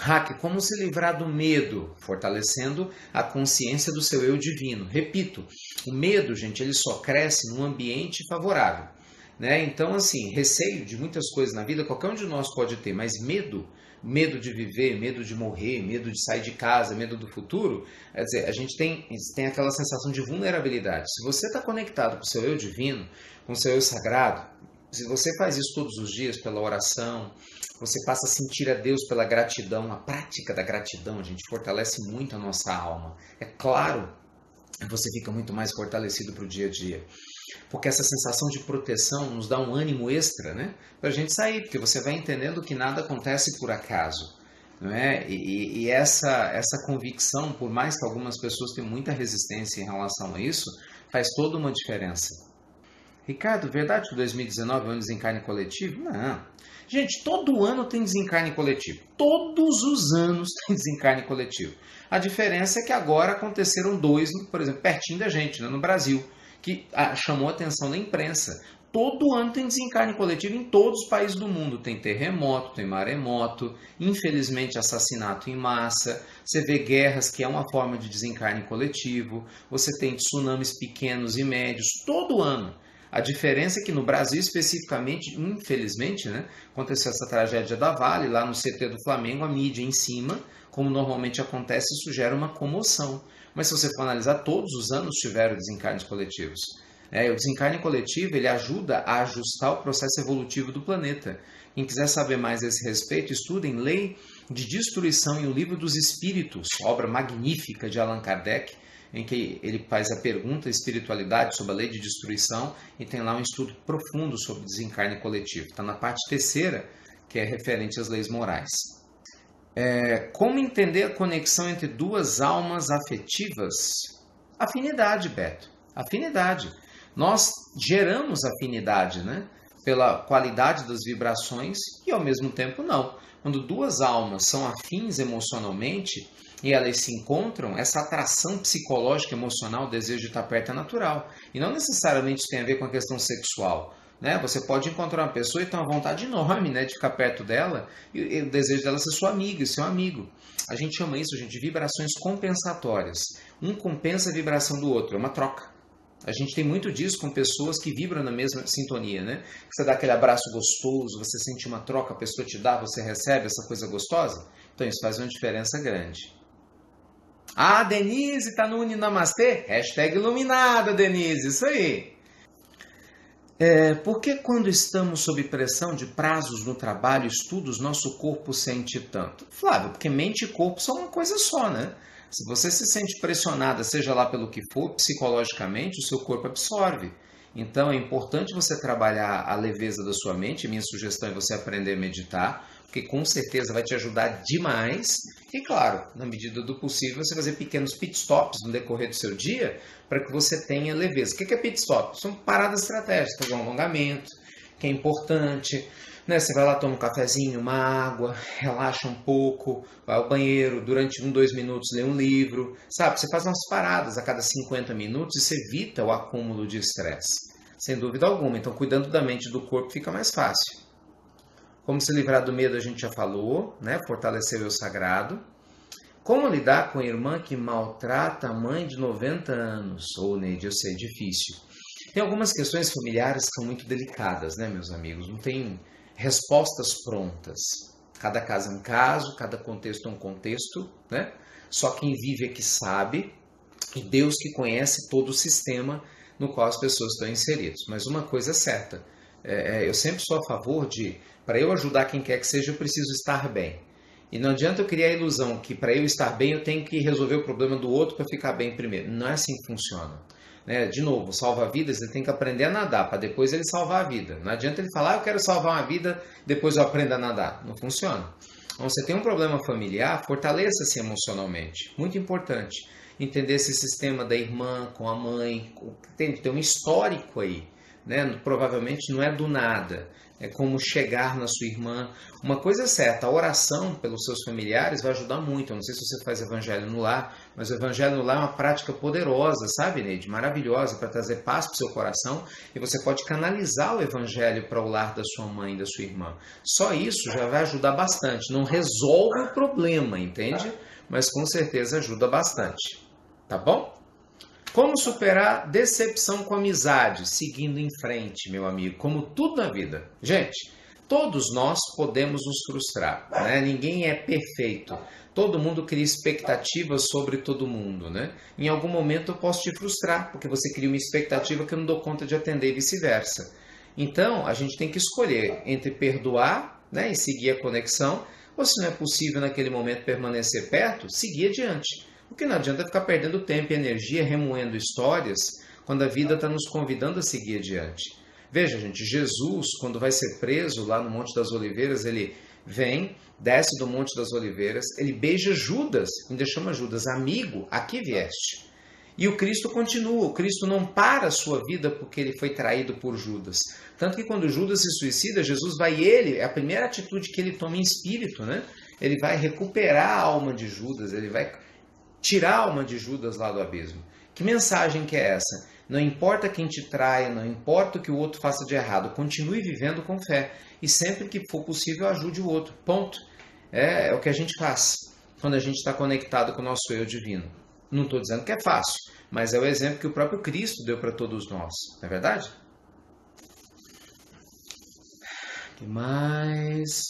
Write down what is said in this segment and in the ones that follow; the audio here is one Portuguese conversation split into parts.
Hack, como se livrar do medo? Fortalecendo a consciência do seu eu divino. Repito, o medo, gente, ele só cresce num ambiente favorável. Né? Então, assim, receio de muitas coisas na vida, qualquer um de nós pode ter, mas medo de viver, medo de morrer, medo de sair de casa, medo do futuro, quer dizer, a gente tem aquela sensação de vulnerabilidade. Se você está conectado com o seu eu divino, com o seu eu sagrado, se você faz isso todos os dias pela oração, você passa a sentir a Deus pela gratidão, a prática da gratidão, gente, fortalece muito a nossa alma. É claro, você fica muito mais fortalecido para o dia a dia. Porque essa sensação de proteção nos dá um ânimo extra, né? Para a gente sair, porque você vai entendendo que nada acontece por acaso. Não é? E essa convicção, por mais que algumas pessoas tenham muita resistência em relação a isso, faz toda uma diferença. Ricardo, verdade que 2019 é um desencarne coletivo? Não. Gente, todo ano tem desencarne coletivo. Todos os anos tem desencarne coletivo. A diferença é que agora aconteceram dois, por exemplo, pertinho da gente, né, no Brasil, que chamou a atenção da imprensa. Todo ano tem desencarne coletivo em todos os países do mundo. Tem terremoto, tem maremoto, infelizmente assassinato em massa. Você vê guerras, que é uma forma de desencarne coletivo. Você tem tsunamis pequenos e médios, todo ano. A diferença é que no Brasil especificamente, infelizmente, né, aconteceu essa tragédia da Vale, lá no CT do Flamengo, a mídia em cima, como normalmente acontece, isso gera uma comoção. Mas se você for analisar, todos os anos tiveram desencarnes coletivos. O desencarne coletivo ele ajuda a ajustar o processo evolutivo do planeta. Quem quiser saber mais a esse respeito, estudem Lei de Destruição e o Livro dos Espíritos, obra magnífica de Allan Kardec, em que ele faz a pergunta espiritualidade sobre a lei de destruição e tem lá um estudo profundo sobre o desencarne coletivo. Está na parte terceira, que é referente às leis morais. Como entender a conexão entre duas almas afetivas? Afinidade, Beto. Afinidade. Nós geramos afinidade, né? Pela qualidade das vibrações e ao mesmo tempo não. Quando duas almas são afins emocionalmente e elas se encontram, essa atração psicológica, emocional, o desejo de estar perto é natural. E não necessariamente isso tem a ver com a questão sexual. Né? Você pode encontrar uma pessoa e ter uma vontade enorme, né, de ficar perto dela e o desejo dela ser sua amiga e seu amigo. A gente chama isso, gente, de vibrações compensatórias. Um compensa a vibração do outro, é uma troca. A gente tem muito disso com pessoas que vibram na mesma sintonia, né? Você dá aquele abraço gostoso, você sente uma troca, a pessoa te dá, você recebe essa coisa gostosa. Então isso faz uma diferença grande. Ah, Denise está no Uninamastê? Hashtag iluminada, Denise, isso aí. Por que quando estamos sob pressão de prazos no trabalho, estudos, nosso corpo sente tanto? Flávio, porque mente e corpo são uma coisa só, né? Se você se sente pressionada, seja lá pelo que for, psicologicamente, o seu corpo absorve. Então é importante você trabalhar a leveza da sua mente. Minha sugestão é você aprender a meditar, porque com certeza vai te ajudar demais. E claro, na medida do possível, você fazer pequenos pit stops no decorrer do seu dia para que você tenha leveza. O que é pit stop? São paradas estratégicas, um alongamento, que é importante. Né? Você vai lá, toma um cafezinho, uma água, relaxa um pouco, vai ao banheiro, durante 2 minutos lê um livro, sabe? Você faz umas paradas a cada 50 minutos e você evita o acúmulo de estresse, sem dúvida alguma. Então, cuidando da mente e do corpo fica mais fácil. Como se livrar do medo a gente já falou, né? Fortalecer o eu sagrado. Como lidar com a irmã que maltrata a mãe de 90 anos? Neide, eu sei, difícil. Tem algumas questões familiares que são muito delicadas, né, meus amigos? Não tem respostas prontas. Cada caso é um caso, cada contexto é um contexto, né? Só quem vive é que sabe, e Deus que conhece todo o sistema no qual as pessoas estão inseridas. Mas uma coisa é certa, eu sempre sou a favor de, para eu ajudar quem quer que seja, eu preciso estar bem. E não adianta eu criar a ilusão que para eu estar bem eu tenho que resolver o problema do outro para ficar bem primeiro. Não é assim que funciona. De novo, salva-vidas, ele tem que aprender a nadar para depois ele salvar a vida. Não adianta ele falar, eu quero salvar uma vida, depois eu aprendo a nadar. Não funciona. Então, você tem um problema familiar, fortaleça-se emocionalmente. Muito importante. Entender esse sistema da irmã com a mãe. Tem um histórico aí. né? Provavelmente não é do nada. É como chegar na sua irmã. Uma coisa é certa, a oração pelos seus familiares vai ajudar muito. Eu não sei se você faz evangelho no lar, mas o evangelho no lar é uma prática poderosa, sabe, Neide? Maravilhosa para trazer paz para o seu coração. E você pode canalizar o evangelho para o lar da sua mãe e da sua irmã. Só isso já vai ajudar bastante. Não resolve o problema, entende? Mas com certeza ajuda bastante. Tá bom? Como superar decepção com amizade? Seguindo em frente, meu amigo, como tudo na vida. Gente, todos nós podemos nos frustrar, né? Ninguém é perfeito. Todo mundo cria expectativas sobre todo mundo, né? Em algum momento eu posso te frustrar, porque você cria uma expectativa que eu não dou conta de atender e vice-versa. Então, a gente tem que escolher entre perdoar, né, e seguir a conexão, ou se não é possível naquele momento permanecer perto, seguir adiante. Porque não adianta ficar perdendo tempo e energia remoendo histórias quando a vida está nos convidando a seguir adiante. Veja, gente, Jesus, quando vai ser preso lá no Monte das Oliveiras, ele vem, desce do Monte das Oliveiras, ele beija Judas, ainda chama Judas, amigo, aqui vieste. E o Cristo continua, o Cristo não para a sua vida porque ele foi traído por Judas. Tanto que quando Judas se suicida, Jesus vai, é a primeira atitude que ele toma em espírito, né? Ele vai recuperar a alma de Judas, ele vai tirar a alma de Judas lá do abismo. Que mensagem que é essa? Não importa quem te traia, não importa o que o outro faça de errado, continue vivendo com fé. E sempre que for possível, ajude o outro. Ponto. É o que a gente faz quando a gente está conectado com o nosso eu divino. Não estou dizendo que é fácil, mas é o exemplo que o próprio Cristo deu para todos nós. Não é verdade? O que mais?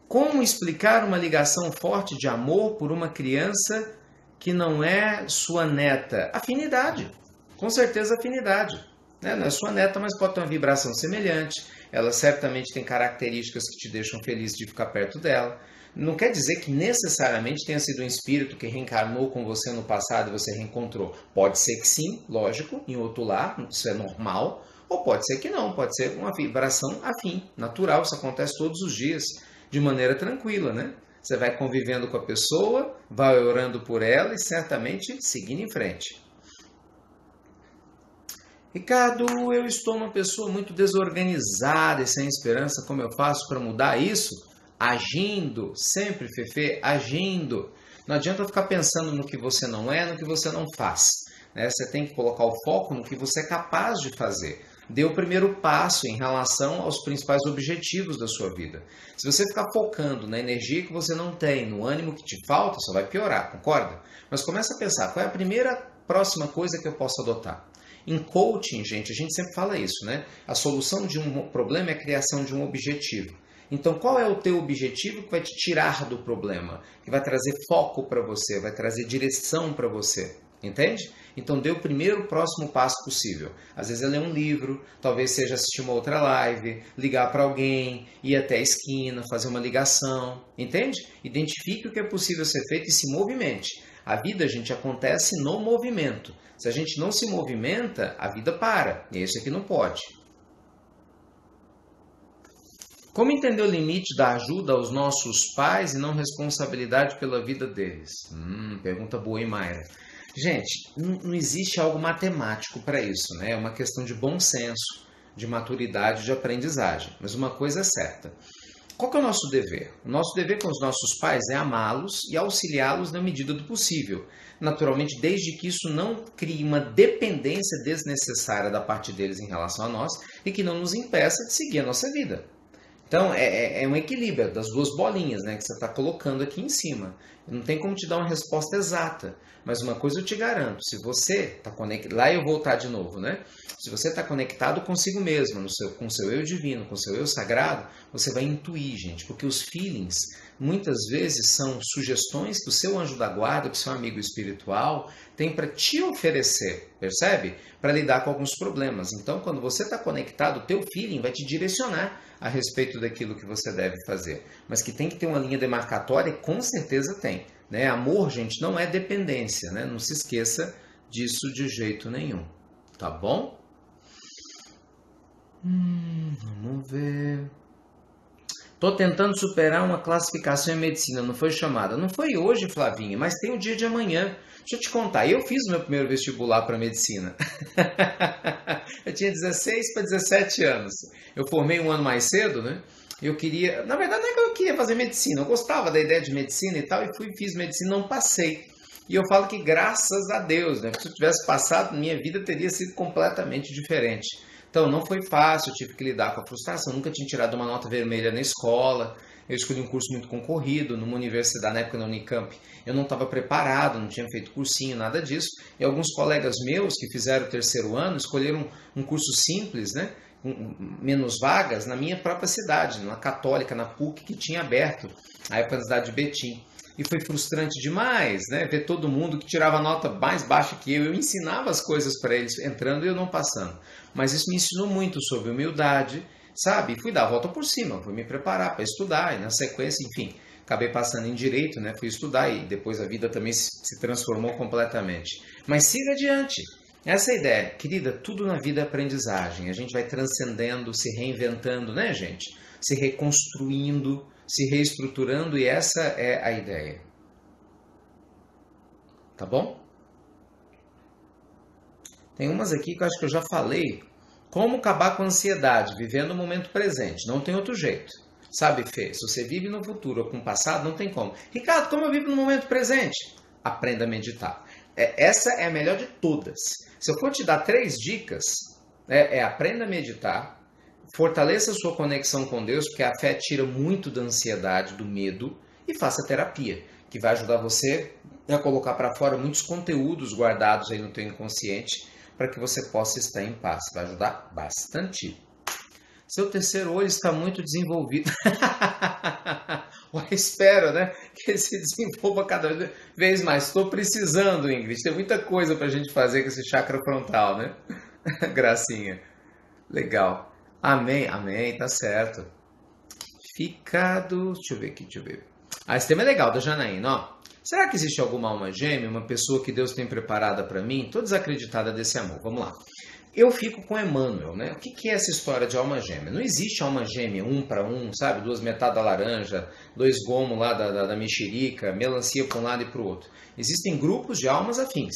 Como explicar uma ligação forte de amor por uma criança que não é sua neta? Afinidade. Com certeza afinidade. Né? Não é sua neta, mas pode ter uma vibração semelhante. Ela certamente tem características que te deixam feliz de ficar perto dela. Não quer dizer que necessariamente tenha sido um espírito que reencarnou com você no passado e você reencontrou. Pode ser que sim, lógico, em outro lar, isso é normal. Ou pode ser que não, pode ser uma vibração afim, natural. Isso acontece todos os dias, de maneira tranquila, né? Você vai convivendo com a pessoa, vai orando por ela e certamente seguindo em frente. Ricardo, eu estou uma pessoa muito desorganizada e sem esperança. Como eu faço para mudar isso? Agindo, sempre, Fefe, agindo. Não adianta ficar pensando no que você não é, no que você não faz. Né? Você tem que colocar o foco no que você é capaz de fazer. Dê o primeiro passo em relação aos principais objetivos da sua vida. Se você ficar focando na energia que você não tem, no ânimo que te falta, só vai piorar, concorda? Mas começa a pensar, qual é a primeira próxima coisa que eu posso adotar? Em coaching, gente, a gente sempre fala isso, né? A solução de um problema é a criação de um objetivo. Então, qual é o teu objetivo que vai te tirar do problema? Que vai trazer foco para você, vai trazer direção para você. Entende? Então dê o primeiro próximo passo possível. Às vezes é ler um livro, talvez seja assistir uma outra live, ligar para alguém, ir até a esquina, fazer uma ligação. Entende? Identifique o que é possível ser feito e se movimente. A vida, gente, acontece no movimento. Se a gente não se movimenta, a vida para. E isso aqui não pode. Como entender o limite da ajuda aos nossos pais e não responsabilidade pela vida deles? Pergunta boa, hein, Mayra? Gente, não existe algo matemático para isso, né? É uma questão de bom senso, de maturidade, de aprendizagem. Mas uma coisa é certa. Qual que é o nosso dever? O nosso dever com os nossos pais é amá-los e auxiliá-los na medida do possível. Naturalmente, desde que isso não crie uma dependência desnecessária da parte deles em relação a nós e que não nos impeça de seguir a nossa vida. Então, é um equilíbrio das duas bolinhas, né, que você está colocando aqui em cima. Não tem como te dar uma resposta exata, mas uma coisa eu te garanto, se você está conectado, lá eu voltar de novo, né? Se você está conectado consigo mesmo, com o seu eu divino, com o seu eu sagrado, você vai intuir, gente, porque os feelings muitas vezes são sugestões que o seu anjo da guarda, que o seu amigo espiritual tem para te oferecer, percebe? Para lidar com alguns problemas. Então, quando você está conectado, o teu feeling vai te direcionar a respeito daquilo que você deve fazer. Mas que tem que ter uma linha demarcatória, com certeza tem. Né? Amor, gente, não é dependência. Né? Não se esqueça disso de jeito nenhum. Tá bom? Vamos ver. Tô tentando superar uma classificação em medicina, não foi chamada. Não foi hoje, Flavinha, mas tem o dia de amanhã. Deixa eu te contar, eu fiz o meu primeiro vestibular para medicina. Eu tinha 16 para 17 anos. Eu formei um ano mais cedo, né? Eu queria, na verdade não é que eu queria fazer medicina, eu gostava da ideia de medicina e tal, e fiz medicina, não passei. E eu falo que graças a Deus, né? Porque se eu tivesse passado, minha vida teria sido completamente diferente. Então não foi fácil, eu tive que lidar com a frustração, nunca tinha tirado uma nota vermelha na escola, eu escolhi um curso muito concorrido, numa universidade, na época na Unicamp, eu não estava preparado, não tinha feito cursinho, nada disso, e alguns colegas meus que fizeram o terceiro ano escolheram um curso simples, né? Menos vagas na minha própria cidade, na Católica, na PUC, que tinha aberto, a época na cidade de Betim. E foi frustrante demais, né? Ver todo mundo que tirava nota mais baixa que eu. Eu ensinava as coisas para eles, entrando e eu não passando. Mas isso me ensinou muito sobre humildade, sabe? E fui dar a volta por cima, fui me preparar para estudar. E na sequência, enfim, acabei passando em Direito, né? Fui estudar e depois a vida também se transformou completamente. Mas siga adiante. Essa é a ideia. Querida, tudo na vida é aprendizagem. A gente vai transcendendo, se reinventando, né, gente? Se reconstruindo, se reestruturando, e essa é a ideia. Tá bom? Tem umas aqui que eu acho que eu já falei. Como acabar com a ansiedade, vivendo o momento presente. Não tem outro jeito. Sabe, Fê? Se você vive no futuro ou com o passado, não tem como. Ricardo, como eu vivo no momento presente? Aprenda a meditar. Essa é a melhor de todas. Se eu for te dar 3 dicas, aprenda a meditar, fortaleça a sua conexão com Deus, porque a fé tira muito da ansiedade, do medo, e faça terapia, que vai ajudar você a colocar para fora muitos conteúdos guardados aí no teu inconsciente, para que você possa estar em paz. Vai ajudar bastante. Seu terceiro olho está muito desenvolvido. Espero, né? Que ele se desenvolva cada vez mais. Estou precisando, Ingrid. Tem muita coisa para a gente fazer com esse chakra frontal, né? Gracinha. Legal. Amém, amém, tá certo. Ficado. Deixa eu ver aqui, deixa eu ver. Esse tema é legal, da Janaína, ó. Será que existe alguma alma gêmea, uma pessoa que Deus tem preparada para mim? Tô desacreditada desse amor. Vamos lá. Eu fico com Emmanuel, né? O que é essa história de alma gêmea? Não existe alma gêmea 1 para 1, sabe? 2 metades da laranja, 2 gomos lá da mexerica, melancia para um lado e para o outro. Existem grupos de almas afins.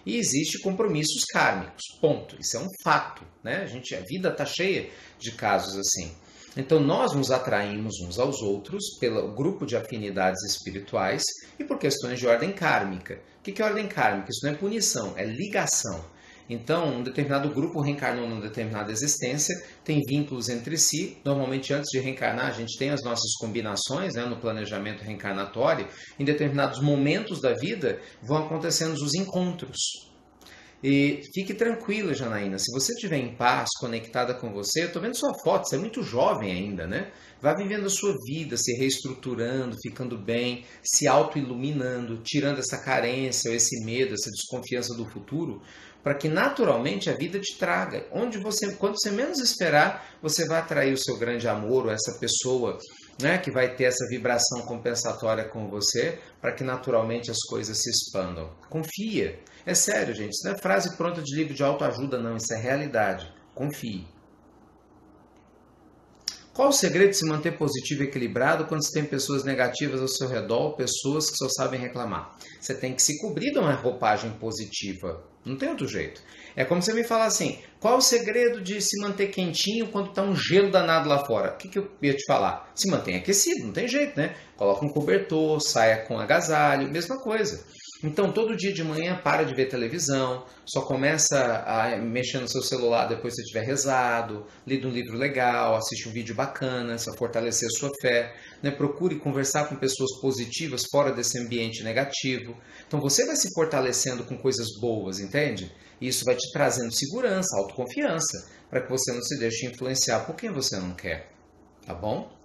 E existe compromissos kármicos, ponto. Isso é um fato, né? A vida está cheia de casos assim. Então nós nos atraímos uns aos outros pelo grupo de afinidades espirituais e por questões de ordem kármica. O que é ordem kármica? Isso não é punição, é ligação. Então, um determinado grupo reencarnou numa determinada existência, tem vínculos entre si. Normalmente, antes de reencarnar, a gente tem as nossas combinações, né, no planejamento reencarnatório. Em determinados momentos da vida, vão acontecendo os encontros. E fique tranquila, Janaína, se você estiver em paz, conectada com você, eu estou vendo sua foto, você é muito jovem ainda, né? Vai vivendo a sua vida, se reestruturando, ficando bem, se auto-iluminando, tirando essa carência, esse medo, essa desconfiança do futuro, para que naturalmente a vida te traga. Quando você menos esperar, você vai atrair o seu grande amor, ou essa pessoa, né, que vai ter essa vibração compensatória com você, para que naturalmente as coisas se expandam. Confia. É sério, gente. Isso não é frase pronta de livro de autoajuda, não. Isso é realidade. Confie. Qual o segredo de se manter positivo e equilibrado quando você tem pessoas negativas ao seu redor, pessoas que só sabem reclamar? Você tem que se cobrir de uma roupagem positiva. Não tem outro jeito. É como você me falar assim, qual o segredo de se manter quentinho quando está um gelo danado lá fora? O que eu ia te falar? Se mantém aquecido, não tem jeito, né? Coloca um cobertor, saia com agasalho, mesma coisa. Então, todo dia de manhã, para de ver televisão, só começa a mexer no seu celular depois que você tiver rezado, lido um livro legal, assiste um vídeo bacana, para fortalecer a sua fé, né? Procure conversar com pessoas positivas fora desse ambiente negativo. Então, você vai se fortalecendo com coisas boas, entende? E isso vai te trazendo segurança, autoconfiança, para que você não se deixe influenciar por quem você não quer, tá bom?